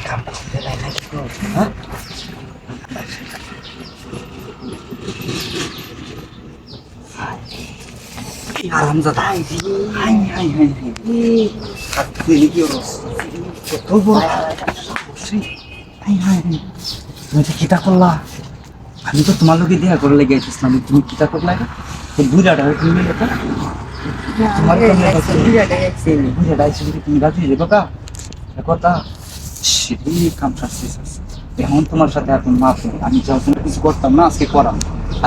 কামটা হতে দেয় না কি করবো, হ্যাঁ? আরামজাদা হাই হাই হাই হাই তুই কি অবস্থা তোর বড় হাই হাই তুমি তো কিতা করলা? আমি তো তোমার লোকে দেখা করে লেগে আসছিলাম, তুমি কিতা করলা? তো বুড়াটা তুমি এটা তোমার বুড়াটা এসে তুমি রাজি হয়ে যাবো কা কথা সেটাই কাম সাকসেস আছে। এখন তোমার সাথে এখন মাফ নেই, আমি যখন কিছু করতাম না আজকে করাম,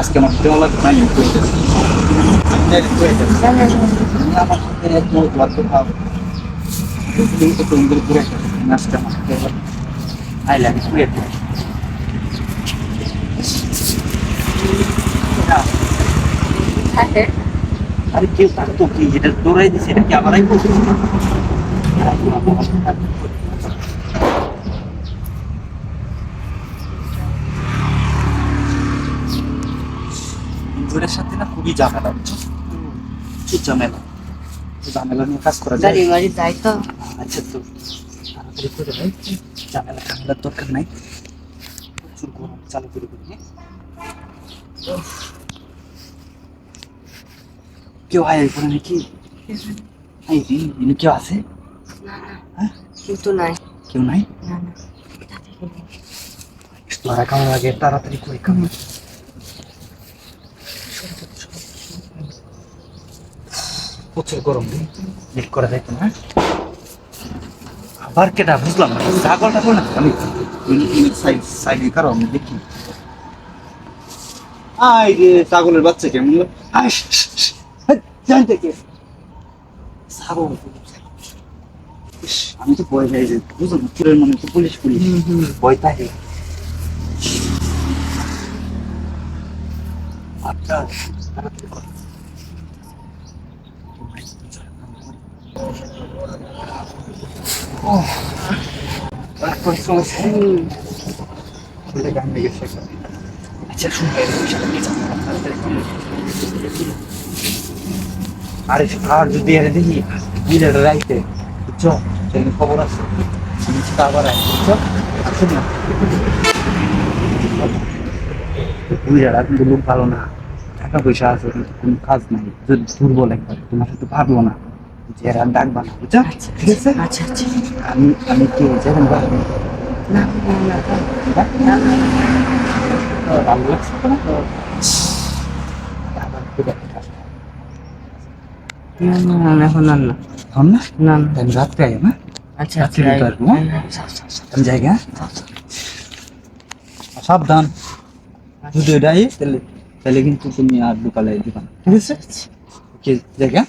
আজকে আমার দেওয়ালা ফাইনাল করে দেবে। আমার সাথে এক মত বাধ্য খাও তো তোমাদের ঘুরে আজকে আমার সাথে আইলাম ঘুরে আরে কেউ তার তো কি যেটা দৌড়াই দিচ্ছে এটা কি আমারই করছে? বন্ধুদের সাথে না খুবই ঝামেলা, বুঝছো? প্রচুর ঝামেলা, ঝামেলা নিয়ে কাজ করা যায়। আচ্ছা তো তাড়াতাড়ি করে ভাই, ঝামেলা ঝামেলার দরকার নাই, প্রচুর গরম চালু করে দিই। কেউ আয় করে নাকি? এই রে এনে কেউ আছে? হ্যাঁ কিন্তু নাই, কেউ নাই। না না তোরা কেমন লাগে তাড়াতাড়ি করে কেমন প্রচুর গরম রে, লেট করা যাইতো না। আবার কেটা বুঝলাম না, ছাগল টাগল না আমি সাইডে কারো আমি দেখি। আই রে ছাগলের বাচ্চা কেমন জানতে কে ছাগল? আমি তো ভয় যাই যে বুঝলাম চুরের মনে তো পুলিশ পুলিশ ভয় থাকে। আচ্ছা তাড়াতাড়ি কর। আচ্ছা শুনবে আরে আর যদি এর দেখি বিলের রাইতে বুঝছো সেদিন খবর আছে আবার আয় বুঝছো আসুন না বুঝারা কিন্তু লোক ভালো না, টাকা পয়সা আছে কিন্তু কোনো কাজ নাই, যদি দুর্বল একবার তোমার সাথে পারবো না যে এরা ডাকবা না বুঝছো? ঠিক আছে আচ্ছা আচ্ছা আমি আমি কি যেখানে পারবো না না ভালো লাগছে না আবার না না এখন আর না এখন না না না আমি রাত্রে আই না আচ্ছা রাত্রে কিন্তু আসবো আমি জায়গা সাবধান যদি এটাই তাহলে তাহলে কিন্তু তুমি আর দোকানে দিবা, ঠিক আছে? ওকে জায়গা।